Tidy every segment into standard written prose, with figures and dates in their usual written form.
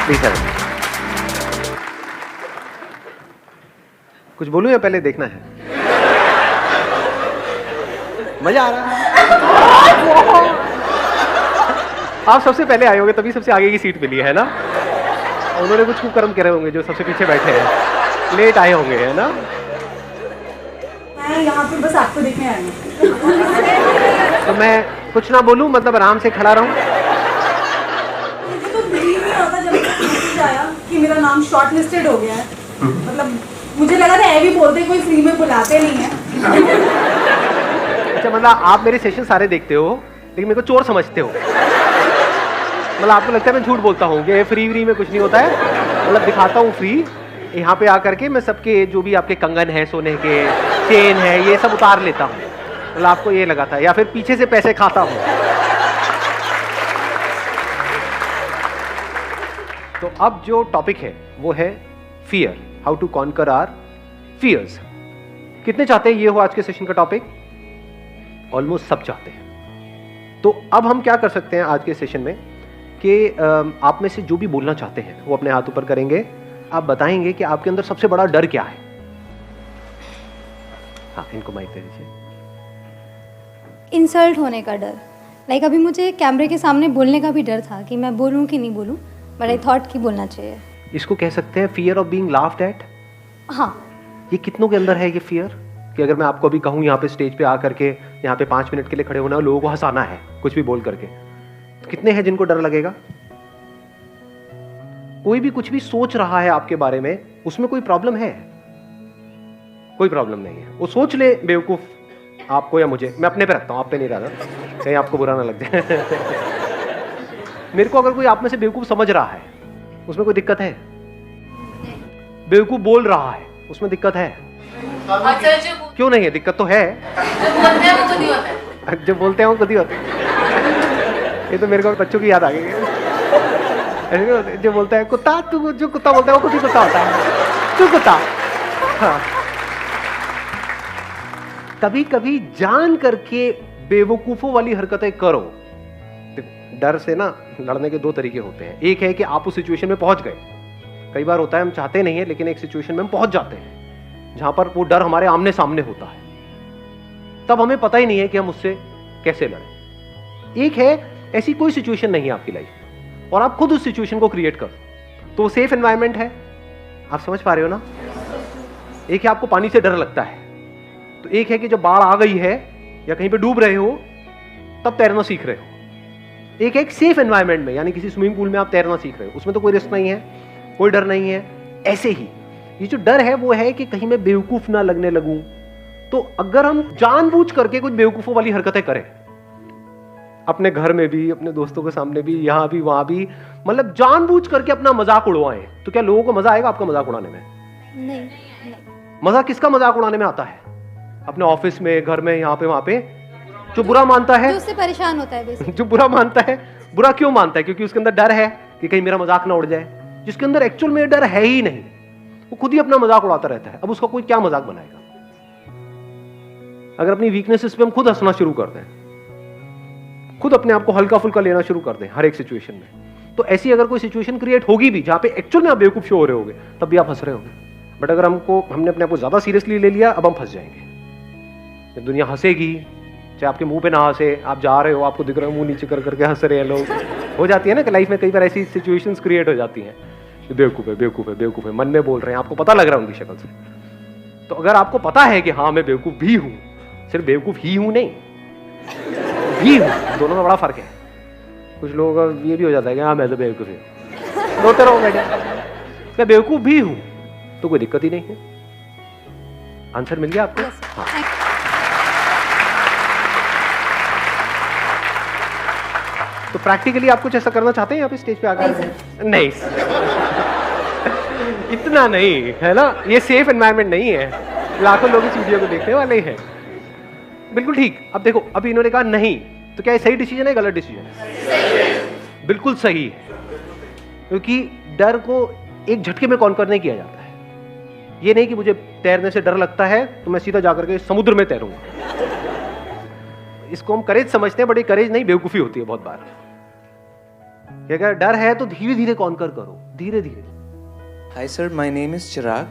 Please sir. कुछ बोलूं या पहले देखना है? मजा आ रहा है? आप सबसे पहले आए होंगे तभी सबसे आगे की सीट मिली है ना? उन्होंने कुछ कुकर्म करे होंगे जो सबसे पीछे बैठे हैं, लेट आए होंगे, है ना? मैं यहाँ पे बस आपको देखने आई हूँ। तो मैं कुछ ना बोलूं, मतलब आराम से खड़ा रहूं? मुझे तो बिलीव नहीं होता जब मैसेज आया कि मेरा नाम शॉर्ट लिस्टेड हो गया है। मतलब मुझे लगा था ऐ भी बोलते कोई फ्री में बुलाते नहीं है। अच्छा, मतलब आप मेरे सेशन सारे देखते हो लेकिन मेरे को चोर समझते हो? मतलब आपको लगता है मैं झूठ बोलता हूँ कि फ्री में कुछ नहीं होता है? मतलब दिखाता हूँ फ्री, यहाँ पे आकर के मैं सबके जो भी आपके कंगन है, सोने के चेन है, ये सब उतार लेता हूँ। मतलब आपको ये लगा था, या फिर पीछे से पैसे खाता हूँ? तो अब जो टॉपिक है वो है fear, how to conquer our fears. कितने चाहते हैं ये हो आज के सेशन का टॉपिक? ऑलमोस्ट सब चाहते हैं। तो अब हम क्या कर सकते हैं आज के सेशन में कि आप में से जो भी बोलना चाहते हैं वो अपने हाथ ऊपर करेंगे। आप बताएंगे कि आपके अंदर सबसे बड़ा डर क्या है। हाँ, इनको माइक दे दीजिए। इंसल्ट होने का डर। लाइक अभी मुझे कैमरे के सामने बोलने का भी डर था कि मैं बोलूं कि नहीं बोलूं, बट आई थॉट कि बोलना चाहिए। इसको कह सकते हैं fear of being laughed eight. हाँ। ये कितनों के अंदर है ये फियर कि अगर मैं आपको अभी कहूँ यहाँ पे स्टेज पे आकर के यहाँ पे 5 मिनट के लिए खड़े होना है, लोगों को हंसाना है कुछ भी बोल करके, तो कितने हैं जिनको डर लगेगा? कोई भी कुछ भी सोच रहा है आपके बारे में, उसमें कोई प्रॉब्लम है? कोई प्रॉब्लम नहीं है। वो सोच ले बेवकूफ आपको या मुझे, मैं अपने पे रखता हूं, आप पे नहीं रहा, कहीं आपको बुरा ना लग जाए। मेरे को अगर कोई आप में से बेवकूफ समझ रहा है उसमें कोई दिक्कत है? बेवकूफ बोल रहा है उसमें दिक्कत है? क्यों नहीं है? दिक्कत तो है। जब बोलते हैं वो खुद ही होता है। ये तो मेरे को बच्चों की याद आ गई है। जो बोलता है कुत्ता, तू जो कुत्ता बोलता है वो खुद ही कुत्ता होता है। तू कुत्ता। हाँ। कभी कभी जान करके बेवकूफों वाली हरकतें करो। डर से ना लड़ने के 2 तरीके होते हैं। एक है कि आप उस सिचुएशन में पहुंच गए। कई बार होता है हम चाहते नहीं है लेकिन एक सिचुएशन में हम पहुंच जाते हैं जहां पर वो डर हमारे आमने सामने होता है, तब हमें पता ही नहीं है कि हम उससे कैसे लड़ें। एक है ऐसी कोई सिचुएशन नहीं है आपकी लाइफ और आप खुद उस सिचुएशन को क्रिएट कर दो, तो सेफ एनवायरनमेंट है। आप समझ पा रहे हो ना? एक है आपको पानी से डर लगता है, तो एक है कि जब बाढ़ आ गई है या कहीं पे डूब रहे हो तब तैरना सीख रहे हो। एक है सेफ एनवायरनमेंट में, यानी किसी स्विमिंग पूल में आप तैरना सीख रहे हो, उसमें तो कोई रिस्क नहीं है, कोई डर नहीं है। ऐसे ही ये जो डर है वो है कि कहीं मैं बेवकूफ ना लगने लगूं। तो अगर हम जानबूझ करके कुछ बेवकूफों वाली हरकतें करें, अपने घर में भी, अपने दोस्तों के सामने भी, यहां भी वहां भी, मतलब जानबूझ करके अपना मजाक उड़वाएं, तो क्या लोगों को मजा आएगा आपका मजाक उड़ाने में? नहीं। मजा किसका मजाक उड़ाने में आता है? अपने ऑफिस में, घर में, यहाँ पे वहां पे। जो बुरा मानता है, जो उससे परेशान होता है बेसिकली। जो बुरा मानता है, बुरा क्यों मानता है? क्योंकि उसके अंदर डर है कि कहीं मेरा मजाक ना उड़ जाए। जिसके अंदर एक्चुअल में डर है ही नहीं, वो खुद ही अपना मजाक उड़ाता रहता है। अब उसका कोई क्या मजाक बनाएगा? अगर अपनी वीकनेसेस पे हम खुद हंसना शुरू कर दें, खुद अपने आप को हल्का फुल्का लेना शुरू कर दें हर एक सिचुएशन में, तो ऐसी अगर कोई सिचुएशन क्रिएट होगी भी जहां पे एक्चुअल में आप बेवकूफ शो हो रहे होगे, तब भी आप हंस रहे होगे। बट अगर हमने अपने आप को ज्यादा सीरियसली ले लिया, अब हम फंस जाएंगे। जब दुनिया हंसेगी, चाहे आपके मुंह पे ना हंसे, आप जा रहे हो, आपको दिख रहा है मुंह नीचे कर करके हंस रहे हैं लोग, हो जाती है ना कि लाइफ में कई बार ऐसी सिचुएशंस क्रिएट हो जाती हैं। बेवकूफ है, बेवकूफ है, बेवकूफ है, मन में बोल रहे हैं, आपको पता लग रहा है उनकी शक्ल से। तो अगर आपको पता है कि हाँ मैं बेवकूफ भी हूं, सिर्फ बेवकूफ ही हूं नहीं, भी हूं, दोनों में बड़ा फर्क है। कुछ लोगों का ये भी हो जाता है कि हाँ मैं तो बेवकूफ हूं, रोते रहो बेटा, मैं बेवकूफ भी हूं, तो कोई दिक्कत ही नहीं है। आंसर मिल गया आपको? हाँ। तो प्रैक्टिकली आप कुछ ऐसा करना चाहते हैं यहाँ पे स्टेज पे आकर? नहीं, इतना नहीं है ना, ये सेफ एनवायरनमेंट नहीं है, लाखों लोग इस वीडियो को देखने वाले हैं। बिल्कुल ठीक। अब देखो, अभी इन्होंने कहा नहीं, तो क्या ये सही डिसीजन है, गलत डिसीजन है? बिल्कुल सही है, क्योंकि डर को एक झटके में कॉन्कर नहीं किया जाता है। ये नहीं कि मुझे तैरने से डर लगता है तो मैं सीधा जाकर के समुद्र में तैरूंगा। इसको हम करेज समझते हैं, बट ये करेज नहीं, बेवकूफी होती है बहुत बार। कि अगर डर है तो धीरे धीरे कॉन्कर करो, धीरे धीरे। Hi sir, my name is Chirag.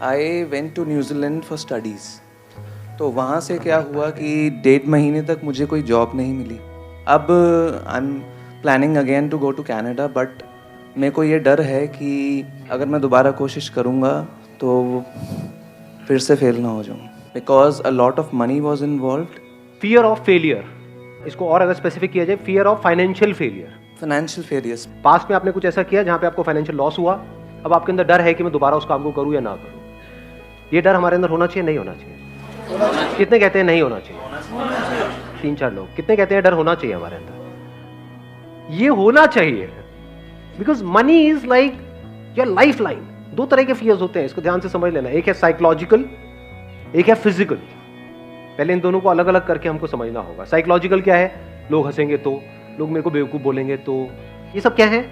I went to New Zealand for studies. तो वहाँ से क्या हुआ कि 1.5 महीने तक मुझे कोई जॉब नहीं मिली। अब I am planning again to go to Canada, but मेरे को ये डर है कि अगर मैं दोबारा कोशिश करूँगा तो फिर से फेल ना हो जाऊँ, because a lot of money was involved. Fear of failure, इसको और अगर स्पेसिफिक किया जाए, fear of financial failure. Financial failures. Past में आपने कुछ ऐसा किया जहाँ पे आपको फाइनेंशियल लॉस हुआ, अब आपके अंदर डर है कि मैं दोबारा उस काम को करूँ या ना करूँ। ये डर हमारे अंदर होना चाहिए, नहीं होना चाहिए? कितने कहते हैं नहीं होना चाहिए? 3-4 लोग। कितने कहते हैं डर होना चाहिए हमारे अंदर? ये होना चाहिए, because money is like your life line. 2 तरह के फियर्स होते हैं, इसको ध्यान से समझ लेना। एक है साइकोलॉजिकल, एक है फिजिकल। पहले इन दोनों को अलग अलग करके हमको समझना होगा। साइकोलॉजिकल क्या है? लोग हंसेंगे तो, लोग मेरे को बेवकूफ बोलेंगे तो, ये सब क्या है?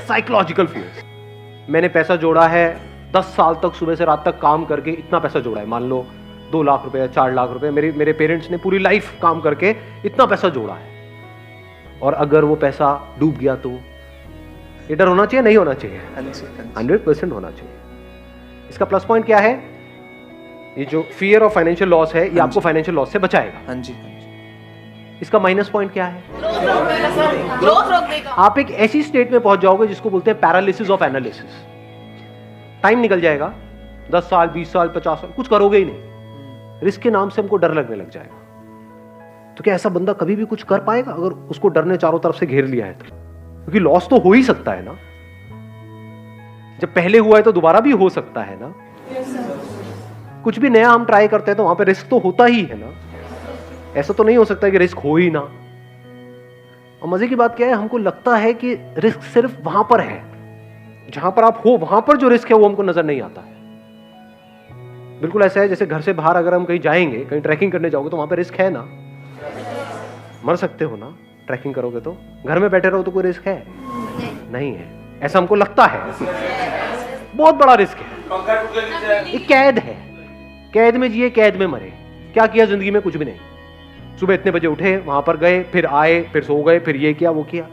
Psychological fears. मैंने पैसा जोड़ा है, 10 साल तक सुबह से रात तक काम करके इतना पैसा जोड़ा है, मान लो 2 लाख रुपए या 4 लाख रुपए। मेरे पेरेंट्स ने पूरी लाइफ काम करके इतना पैसा जोड़ा है, और अगर वो पैसा डूब गया तो ये डर होना चाहिए, नहीं होना चाहिए? 100% होना चाहिए। इसका प्लस पॉइंट क्या है? ये जो फियर ऑफ फाइनेंशियल लॉस है, ये आपको फाइनेंशियल लॉस से बचाएगा। हाँ जी। इसका माइनस पॉइंट क्या है? ग्रोथ रोक देगा। आप एक ऐसी स्टेट में पहुंच जाओगे जिसको बोलते हैं पैरालिसिस ऑफ एनालिसिस। टाइम निकल जाएगा, 10 साल, 20 साल, 50 साल, कुछ करोगे ही नहीं। रिस्क के नाम से हमको डर लगने लग जाएगा। तो क्या ऐसा बंदा कभी भी कुछ कर पाएगा अगर उसको डर ने चारों तरफ से घेर लिया है तो? क्योंकि लॉस तो हो ही सकता है ना। जब पहले हुआ है तो दोबारा भी हो सकता है ना। कुछ भी नया हम ट्राई करते हैं तो वहां पे रिस्क तो होता ही है ना। ऐसा तो नहीं हो सकता कि रिस्क हो ही ना। और मजे की बात क्या है, हमको लगता है कि रिस्क सिर्फ वहां पर है, जहां पर आप हो वहां पर जो रिस्क है वो हमको नजर नहीं आता है। बिल्कुल ऐसा है जैसे घर से बाहर अगर हम कहीं जाएंगे, कहीं ट्रैकिंग करने जाओगे तो वहां पर रिस्क है ना, मर सकते हो ना ट्रैकिंग करोगे तो। घर में बैठे रहो तो कोई रिस्क है? नहीं है, ऐसा हमको लगता है। बहुत बड़ा रिस्क है, एक कैद है, कैद में जिए कैद में मरे। क्या किया जिंदगी में? कुछ भी नहीं। सुबह इतने बजे उठे, वहां पर गए, फिर आए, फिर सो गए, फिर ये किया वो किया।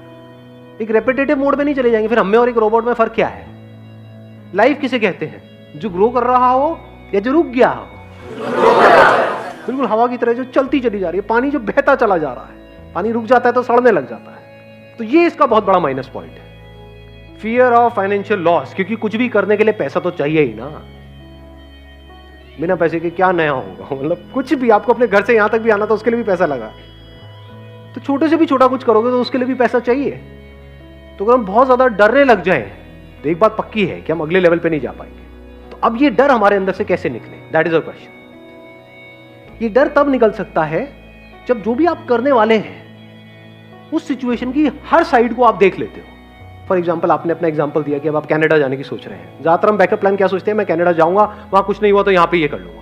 एक रेपिटेटिव मोड में नहीं चले जाएंगे। फिर हमें और एक रोबोट में फर्क क्या है? लाइफ किसे कहते हैं? जो ग्रो कर रहा हो या जो रुक गया हो? बिल्कुल हवा की तरह जो चलती चली जा रही है, पानी जो बहता चला जा रहा है। पानी रुक जाता है तो सड़ने लग जाता है। तो ये इसका बहुत बड़ा माइनस पॉइंट है, फियर ऑफ फाइनेंशियल लॉस। क्योंकि कुछ भी करने के लिए पैसा तो चाहिए ही ना। बिना पैसे के क्या नया होगा? मतलब कुछ भी, आपको अपने घर से यहां तक भी आना तो उसके लिए भी पैसा लगा। तो छोटे से भी छोटा कुछ करोगे तो उसके लिए भी पैसा चाहिए। तो अगर हम बहुत ज्यादा डरने लग जाएं तो एक बात पक्की है कि हम अगले लेवल पे नहीं जा पाएंगे। तो अब ये डर हमारे अंदर से कैसे निकले? That is a question. ये डर तब निकल सकता है जब जो भी आप करने वाले हैं उस सिचुएशन की हर साइड को आप देख लेते हो। फॉर एग्जाम्पल, आपने अपना एग्जाम्पल दिया कि अब आप कनाडा जाने की सोच रहे हैं। ज्यादातर हम बैकअप प्लान क्या सोचते हैं? मैं कनाडा जाऊंगा, वहां कुछ नहीं हुआ तो यहां पे ये कर लूंगा।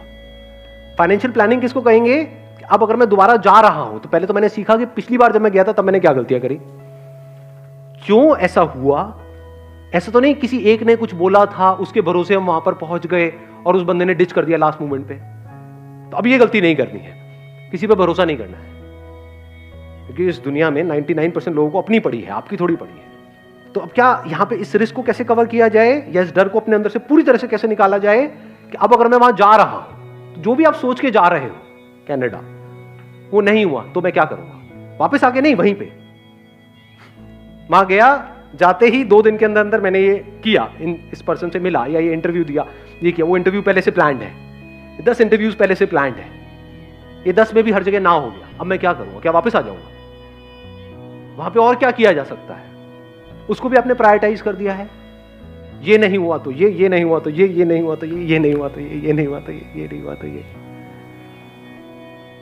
फाइनेंशियल प्लानिंग किसको कहेंगे? अब अगर मैं दोबारा जा रहा हूं तो पहले तो मैंने सीखा कि पिछली बार जब मैं गया था तब मैंने क्या गलतियां करी, क्यों ऐसा हुआ। ऐसा तो नहीं किसी एक ने कुछ बोला था, उसके भरोसे हम वहां पर पहुंच गए और उस बंदे ने डिच कर दिया लास्ट मोमेंट पे। तो अब ये गलती नहीं करनी है, किसी पर भरोसा नहीं करना है। क्योंकि इस दुनिया में 99% लोगों को अपनी पड़ी है, आपकी थोड़ी पड़ी है। तो अब क्या यहां पे इस रिस्क को कैसे कवर किया जाए, या इस डर को अपने अंदर से पूरी तरह से कैसे निकाला जाए कि अब अगर मैं वहां जा रहा हूं तो जो भी आप सोच के जा रहे हो कनाडा, वो नहीं हुआ तो मैं क्या करूंगा? वापस आके नहीं, वहीं पे वहां गया, जाते ही 2 दिन के अंदर अंदर मैंने ये किया, इस पर्सन से मिला या ये इंटरव्यू दिया, ये किया। वो इंटरव्यू पहले से प्लान्ड है, 10 इंटरव्यूज पहले से प्लान्ड है, ये 10 में भी हर जगह ना हो गया। अब मैं क्या करूंगा? क्या वापस आ जाऊंगा? वहां पे और क्या किया जा सकता है? उसको भी आपने प्रायोरिटाइज कर दिया है। ये नहीं हुआ तो ये नहीं हुआ तो ये नहीं हुआ तो ये नहीं हुआ तो ये नहीं हुआ तो ये नहीं हुआ तो ये।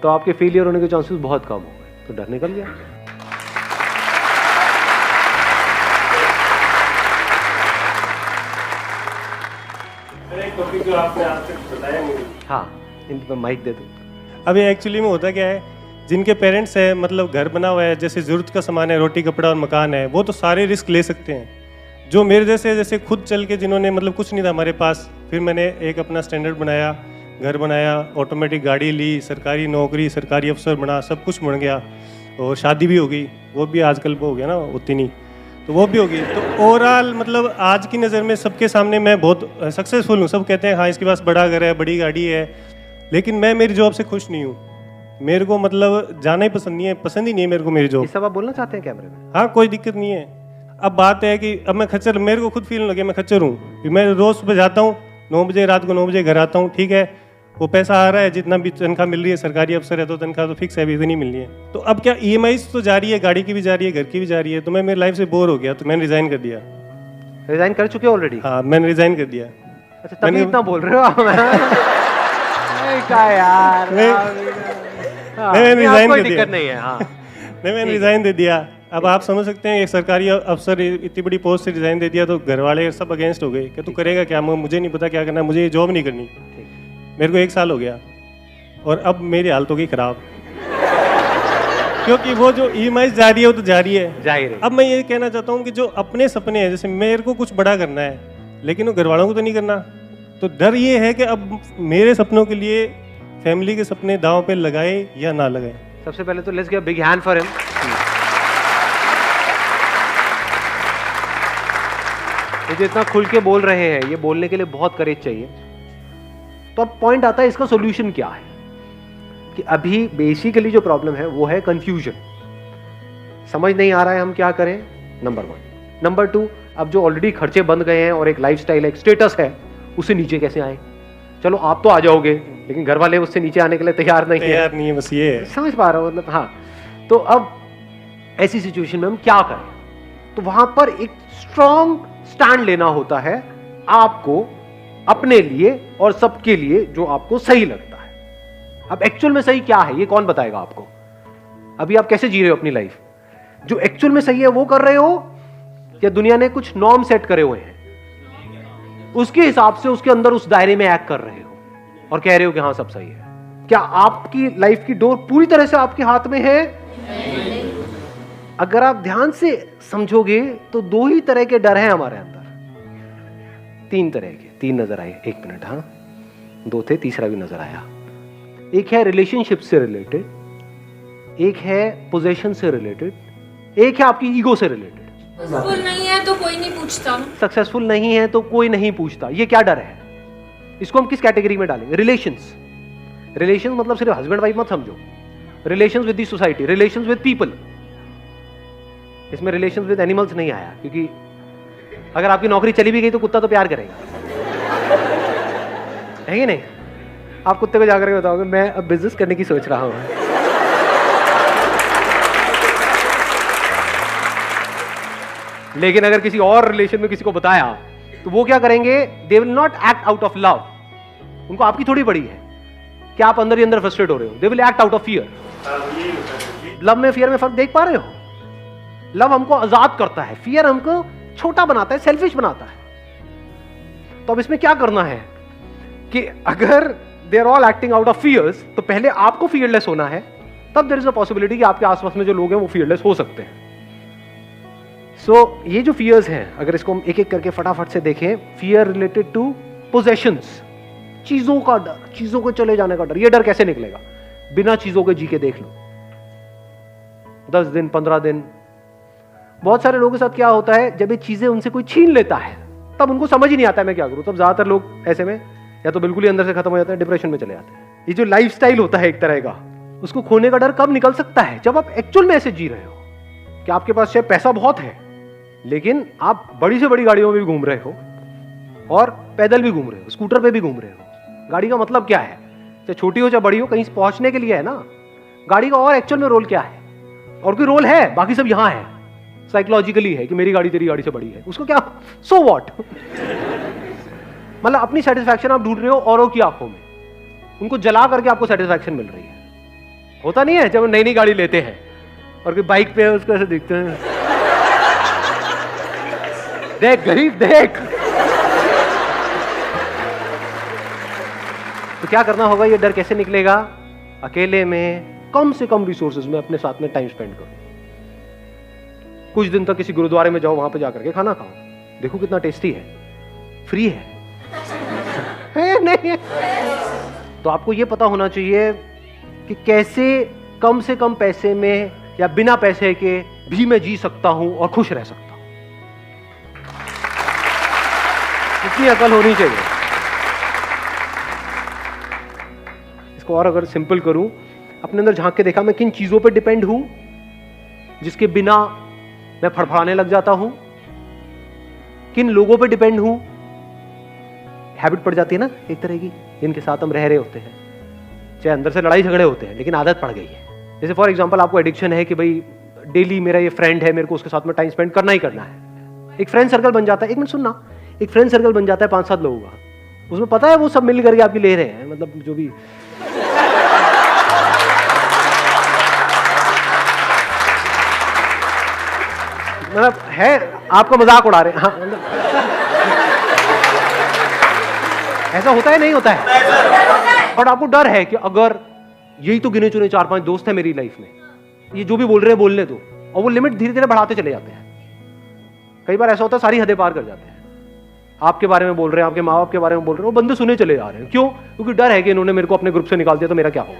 तो आपके फेलियर होने के चांसेस बहुत कम हो गए। तो डर निकल गया। एक टॉपिक जो आपने आज तक बताया नहीं। हाँ, इन पर माइक दे दो। अभी एक्चुअली में होता क्या है, जिनके पेरेंट्स है, मतलब घर बना हुआ है, जैसे ज़रूरत का सामान है, रोटी कपड़ा और मकान है, वो तो सारे रिस्क ले सकते हैं। जो मेरे जैसे खुद चल के, जिन्होंने मतलब कुछ नहीं था हमारे पास, फिर मैंने एक अपना स्टैंडर्ड बनाया, घर बनाया, ऑटोमेटिक गाड़ी ली, सरकारी नौकरी, सरकारी अफसर बना, सब कुछ बन गया। और शादी भी हो गई, वो भी आजकल वो हो गया ना उतनी नहीं, तो वो भी हो गई। तो ओवरऑल मतलब आज की नज़र में सबके सामने मैं बहुत सक्सेसफुल हूँ। सब कहते हैं हाँ इसके पास बड़ा घर है, बड़ी गाड़ी है, लेकिन मैं मेरी जॉब से खुश नहीं हूँ। मेरे को मतलब जाना ही पसंद नहीं है, पसंद ही नहीं है मेरे को मेरी ये जॉब। सब आप बोलना चाहते हैं कैमरे में? हाँ कोई दिक्कत नहीं है। अब बात है कि अब मैं खच्चर, मेरे को खुद फील लगे मैं खच्चर हूँ। मैं रोज़ सुबह जाता हूँ 9 बजे, रात को 9 बजे घर आता हूँ, ठीक है, वो पैसा आ रहा है, जितना भी तनख्वाह मिल रही है, सरकारी अफसर है तो तनख्वाह तो फिक्स है, अभी इतनी मिल रही है। तो अब क्या EMI तो जा रही है, गाड़ी की भी जा रही है, घर की भी जा रही है, तो मैं मेरी लाइफ से बोर हो गया, तो मैंने रिज़ाइन कर दिया। रिजाइन कर चुके ऑलरेडी? हाँ मैंने रिज़ाइन कर दिया। अच्छा तभी इतना बोल रहे हो आप? क्या यार, मैंने रिज़ाइन कोई कर दिक्कत दिया। नहीं है। हाँ नहीं मैंने रिज़ाइन दे दिया। अब आप समझ सकते हैं एक सरकारी अफसर इतनी बड़ी पोस्ट से रिज़ाइन दे दिया तो घर वाले सब अगेंस्ट हो गए कि तू करेगा क्या, मुझे नहीं पता क्या करना है, मुझे ये जॉब नहीं करनी। मेरे को 1 साल हो गया और अब मेरी हालत हो गई ख़राब क्योंकि वो जो EMI जा रही है वो तो जा रही है, जाहिर है। अब मैं ये कहना चाहता हूँ कि जो अपने सपने हैं, जैसे मेरे को कुछ बड़ा करना है लेकिन वो घर वालों को तो नहीं करना, तो डर ये है कि अब मेरे सपनों के लिए फैमिली के सपने दांव पे लगाए या ना लगाए। सबसे पहले तो let's give a big hand for him. ये जो इतना खुल के बोल रहे हैं, ये बोलने के लिए बहुत करेज चाहिए। तो अब पॉइंट आता है इसका सॉल्यूशन क्या है, कि अभी बेसिकली जो प्रॉब्लम है वो है कंफ्यूजन। समझ नहीं आ रहा है हम क्या करें, नंबर 1। नंबर 2, अब जो ऑलरेडी खर्चे बंद गए हैं और एक लाइफस्टाइल, एक स्टेटस है, उससे नीचे कैसे आए। चलो आप तो आ जाओगे लेकिन घर वाले उससे नीचे आने के लिए तैयार नहीं है, बस ये है। समझ पा रहा हूँ मतलब। हाँ, तो अब ऐसी सिचुएशन में हम क्या करें, तो वहां पर एक स्ट्रॉन्ग स्टैंड लेना होता है आपको, अपने लिए और सबके लिए, जो आपको सही लगता है। अब एक्चुअल में सही क्या है ये कौन बताएगा आपको? अभी आप कैसे जी रहे हो अपनी लाइफ? जो एक्चुअल में सही है वो कर रहे हो, या दुनिया ने कुछ नॉर्म सेट करे हुए हैं उसके हिसाब से उसके अंदर उस दायरे में एक्ट कर रहे हो और कह रहे हो कि हाँ सब सही है? क्या आपकी लाइफ की डोर पूरी तरह से आपके हाथ में है? अगर आप ध्यान से समझोगे तो 2 ही तरह के डर हैं हमारे अंदर, 3 तरह के, 3 नजर आए। 1 मिनट, हाँ 2 थे, तीसरा भी नजर आया। एक है रिलेशनशिप से रिलेटेड, एक है पोजेशन से रिलेटेड, एक है आपकी ईगो से रिलेटेड। सक्सेसफुल नहीं है तो कोई नहीं पूछता, सक्सेसफुल नहीं है तो कोई नहीं पूछता, ये क्या डर है? इसको हम किस कैटेगरी में डालेंगे? रिलेशंस। रिलेशंस मतलब सिर्फ हस्बैंड वाइफ मत समझो, relations with the society, relations with people. इसमें रिलेशंस विद एनिमल्स नहीं आया, क्योंकि अगर आपकी नौकरी चली भी गई तो कुत्ता तो प्यार करेगा, है कि नहीं? आप कुत्ते को जाकर बताओगे मैं अब बिजनेस करने की सोच रहा हूं, लेकिन अगर किसी और रिलेशन में किसी को बताया तो वो क्या करेंगे? They will not act out of love. उनको आपकी थोड़ी पड़ी है कि आप अंदर ही अंदर फ्रस्ट्रेट हो रहे हो। They will act out of fear. Love में फियर में फर्क देख पा रहे हो? लव हमको आजाद करता है, फियर हमको छोटा बनाता है, सेल्फिश बनाता है। तो अब इसमें क्या करना है कि अगर they are all acting out of fears, तो पहले आपको फियरलेस होना है, तब देयर इज अ पॉसिबिलिटी कि आपके आसपास में जो लोग हैं वो फियरलेस हो सकते हैं। ये जो फियर्स हैं, अगर इसको हम एक एक करके फटाफट से देखें, फियर रिलेटेड टू पोजेशंस, चीजों का डर, चीजों को चले जाने का डर। ये डर कैसे निकलेगा? बिना चीजों के जी के देख लो, 10 दिन 15 दिन। बहुत सारे लोगों के साथ क्या होता है, जब ये चीजें उनसे कोई छीन लेता है तब उनको समझ ही नहीं आता है मैं क्या करूं। तब ज्यादातर लोग ऐसे में या तो बिल्कुल ही अंदर से खत्म हो जाते हैं, डिप्रेशन में चले जाते हैं। ये जो लाइफस्टाइल होता है एक तरह का, उसको खोने का डर कब निकल सकता है? जब आप एक्चुअल में ऐसे जी रहे हो कि आपके पास शायद पैसा बहुत है, लेकिन आप बड़ी से बड़ी गाड़ियों में भी घूम रहे हो और पैदल भी घूम रहे हो, स्कूटर पे भी घूम रहे हो। गाड़ी का मतलब क्या है? चाहे छोटी हो चाहे बड़ी हो, कहीं पहुंचने के लिए है ना। गाड़ी का और एक्चुअल में रोल क्या है? और कोई रोल है? बाकी सब यहां है, साइकोलॉजिकली है कि मेरी गाड़ी तेरी गाड़ी से बड़ी है, उसको क्या, सो व्हाट। मतलब अपनी सेटिस्फैक्शन आप ढूंढ रहे हो औरों की आंखों में, उनको जला करके आपको सेटिस्फैक्शन मिल रही है। होता नहीं है जब नई नई गाड़ी लेते हैं और कोई बाइक पे है उसको ऐसे देखते हैं, देख गरीब देख। तो क्या करना होगा? ये डर कैसे निकलेगा? अकेले में कम से कम रिसोर्सेज में अपने साथ में टाइम स्पेंड करो। कुछ दिन तक किसी गुरुद्वारे में जाओ, वहां पे जाकर के खाना खाओ, देखो कितना टेस्टी है, फ्री है नहीं है? तो आपको ये पता होना चाहिए कि कैसे कम से कम पैसे में या बिना पैसे के भी मैं जी सकता हूं और खुश रह सकता हूं। इतनी अकल होनी चाहिए। इसको और अगर सिंपल करूं, अपने अंदर झांक के देखा मैं किन चीजों पर डिपेंड हूं जिसके बिना मैं फड़फड़ाने लग जाता हूं, किन लोगों पे डिपेंड हूं। हैबिट पड़ जाती है ना एक तरह की, जिनके साथ हम रह रहे होते हैं, चाहे अंदर से लड़ाई झगड़े होते हैं लेकिन आदत पड़ गई है। जैसे फॉर एग्जांपल आपको एडिक्शन है कि भाई डेली मेरा ये फ्रेंड है, मेरे को उसके साथ में टाइम स्पेंड करना ही करना है। एक फ्रेंड सर्कल बन जाता है, एक मिनट सुनना, एक फ्रेंड सर्कल बन जाता है 5-7 लोगों का, उसमें पता है वो सब मिल करके आपकी ले रहे हैं, मतलब जो भी मतलब है, आपका मजाक उड़ा रहे हैं। हाँ, मतलब ऐसा होता है नहीं होता है। और आपको डर है कि अगर यही तो गिने चुने 4-5 दोस्त हैं मेरी लाइफ में, ये जो भी बोल रहे हैं बोलने दो, और वो लिमिट धीरे धीरे बढ़ाते चले जाते हैं। कई बार ऐसा होता है सारी हदें पार कर जाते हैं। आपके बारे में बोल रहे हैं, आपके माँ बाप के बारे में बोल रहे हैं, वो बंदे सुने चले जा रहे हैं। क्यों? क्योंकि डर है कि इन्होंने मेरे को अपने ग्रुप से निकाल दिया तो मेरा क्या होगा।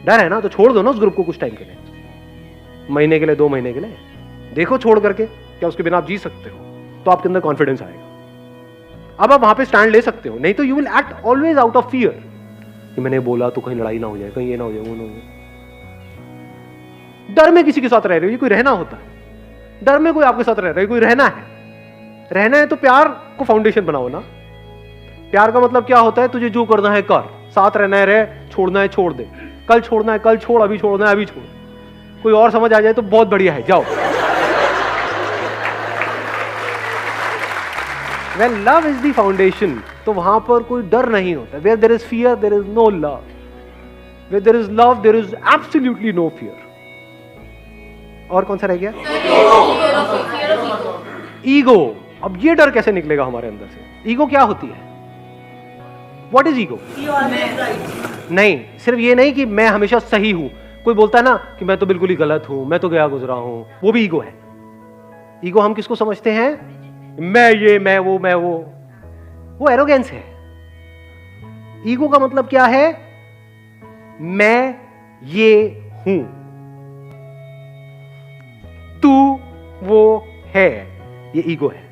डर है ना, तो छोड़ दो ना उस ग्रुप को कुछ टाइम के लिए, महीने के लिए, 2 महीने के लिए देखो छोड़ करके, क्या उसके बिना आप जी सकते हो, तो आपके अंदर कॉन्फिडेंस आएगा। अब आप वहां पे स्टैंड ले सकते हो, नहीं तो you will act always out of fear कि मैंने बोला तो कहीं लड़ाई ना हो जाए, कहीं ये ना हो जाए, वो ना हो जाए। डर में किसी के साथ रह रहे हो, ये कोई रहना होता है? डर में कोई आपके साथ रह रहा है, कोई रहना है? रहना है तो प्यार को फाउंडेशन बनाओ ना। प्यार का मतलब क्या होता है? तुझे जो करना है कर, साथ रहना है रह, छोड़ना है छोड़ दे, कल छोड़ना है कल छोड़, अभी छोड़ना है अभी छोड़। कोई और समझ आ जाए तो बहुत बढ़िया है, जाओ। When love is the foundation, तो वहां पर कोई डर नहीं होता। Where there is fear, there is no love. Where there is love, there is absolutely no fear. और कौन सा रह गया? ईगो। अब ये डर कैसे निकलेगा हमारे अंदर से? ईगो क्या होती है? What is ego? नहीं, सिर्फ ये नहीं कि मैं हमेशा सही हूं। कोई बोलता है ना कि मैं तो बिल्कुल ही गलत हूं, मैं तो गया गुजरा हूं, वो भी ईगो है। ईगो हम किसको समझते हैं? मैं ये, मैं वो एरोगेंस है। ईगो का मतलब क्या है? मैं ये हूं, तू वो है, ये ईगो है।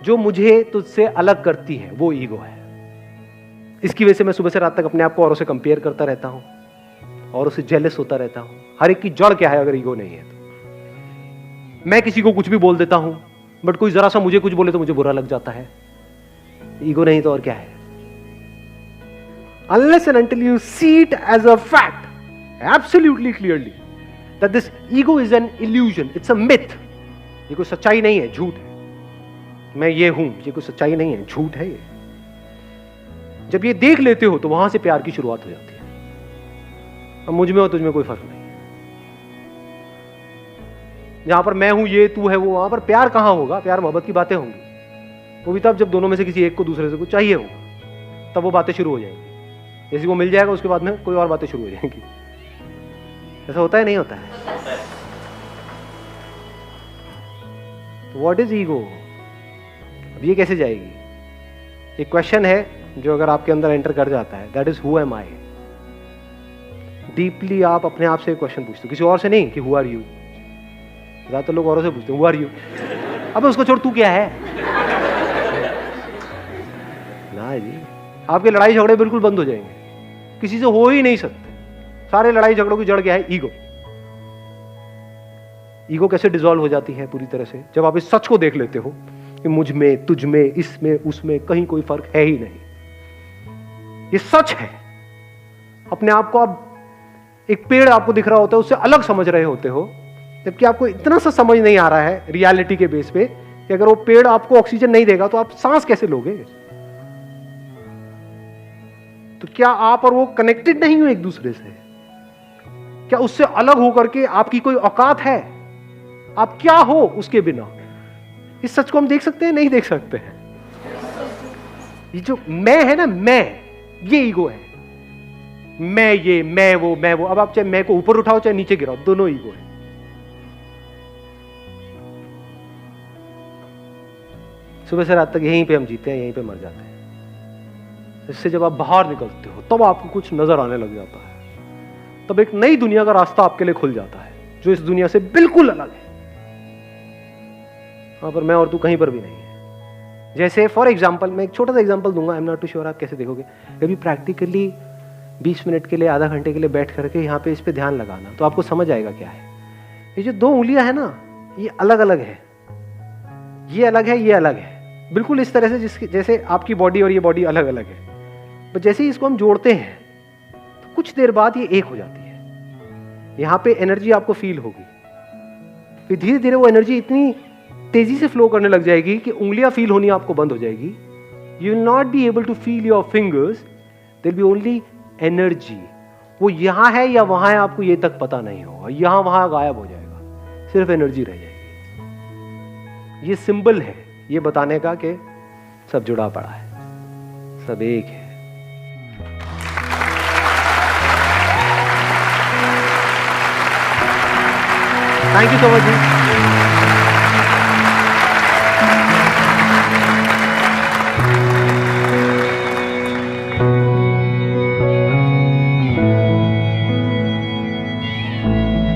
जो मुझे तुझसे अलग करती है वो ईगो है। इसकी वजह से मैं सुबह से रात तक अपने आप को औरों से कंपेयर करता रहता हूं, और उससे जेलस होता रहता हूं। हर एक की जड़ क्या है अगर ईगो नहीं है तो? मैं किसी को कुछ भी बोल देता हूं, बट कोई जरा सा मुझे कुछ बोले तो मुझे बुरा लग जाता है। ईगो नहीं तो और क्या है? Unless and until you see it as a fact, absolutely clearly, that this ego is an illusion, it's a myth. ये कोई सच्चाई नहीं है, झूठ है। मैं ये हूं, ये कोई सच्चाई नहीं है, झूठ है ये। जब ये देख लेते हो तो वहां से प्यार की शुरुआत हो जाती है। अब मुझ में और तुझ में कोई फर्क नहीं। जहां पर मैं हूं, ये तू है वो, वहां पर प्यार कहां होगा? प्यार मोहब्बत की बातें होंगी। वो भी तब जब दोनों में से किसी एक को दूसरे से कुछ चाहिए होगा, तब वो बातें शुरू हो जाएंगी। जैसे वो मिल जाएगा उसके बाद में कोई और बातें शुरू हो जाएंगी। ऐसा होता है नहीं होता है? What is ego? अब ये कैसे जाएगी? एक क्वेश्चन है जो अगर आपके अंदर एंटर कर जाता है, that is who am I. Deeply आप अपने आप से क्वेश्चन पूछते हो, किसी और से नहीं कि हु आर यू। ज्यादातर लोग औरों से पूछते हैं हु आर यू। अब उसको छोड़, तू क्या है ना जी। आपके लड़ाई झगड़े बिल्कुल बंद हो जाएंगे, किसी से हो ही नहीं सकते। सारे लड़ाई झगड़ों की जड़ क्या है? ईगो। ईगो कैसे डिसॉल्व हो जाती है पूरी तरह से? जब आप इस सच को देख लेते हो कि मुझ में, तुझ में, इसमें, उसमें कहीं कोई फर्क है ही नहीं। ये सच है। अपने आप को आप, एक पेड़ आपको दिख रहा होता है, उससे अलग समझ रहे होते हो, जबकि आपको इतना सा समझ नहीं आ रहा है रियलिटी के बेस पे कि अगर वो पेड़ आपको ऑक्सीजन नहीं देगा तो आप सांस कैसे लोगे? तो क्या आप और वो कनेक्टेड नहीं हो एक दूसरे से? क्या उससे अलग होकर के आपकी कोई औकात है? आप क्या हो उसके बिना? इस सच को हम देख सकते हैं? नहीं देख सकते हैं। ये जो मैं है ना, मैं, ये ईगो है। मैं ये, मैं वो। अब आप चाहे मैं को ऊपर उठाओ चाहे नीचे गिराओ, दोनों ईगो है। सुबह से रात तक यहीं पे हम जीते हैं, यहीं पे मर जाते हैं। इससे जब आप बाहर निकलते हो तब आपको कुछ नजर आने लग जाता है, तब एक नई दुनिया का रास्ता आपके लिए खुल जाता है जो इस दुनिया से बिल्कुल अलग है। वहां पर मैं और तू कहीं पर भी नहीं है। जैसे फॉर एग्जाम्पल, मैं एक छोटा सा एग्जाम्पल दूंगा, I am not too sure आप कैसे देखोगे। कभी प्रैक्टिकली 20 मिनट के लिए, आधा घंटे के लिए बैठ करके यहाँ पे इस पे ध्यान लगाना, तो आपको समझ आएगा क्या है। ये जो 2 उंगलियां है ना, ये अलग अलग है, ये अलग है, ये अलग है, बिल्कुल इस तरह से जैसे आपकी बॉडी और ये बॉडी अलग अलग है। पर जैसे ही इसको हम जोड़ते हैं तो कुछ देर बाद ये एक हो जाती है। यहाँ पे एनर्जी आपको फील होगी, फिर धीरे धीरे वो एनर्जी इतनी तेजी से फ्लो करने लग जाएगी कि उंगलियां फील होनी आपको बंद हो जाएगी। You will not be able to feel your fingers, there be only energy. वो यहां है या वहां है आपको ये तक पता नहीं होगा, यहां वहां गायब हो जाएगा, सिर्फ एनर्जी रह जाएगी। ये सिंबल है ये बताने का कि सब जुड़ा पड़ा है, सब एक है। Thank you so much ji.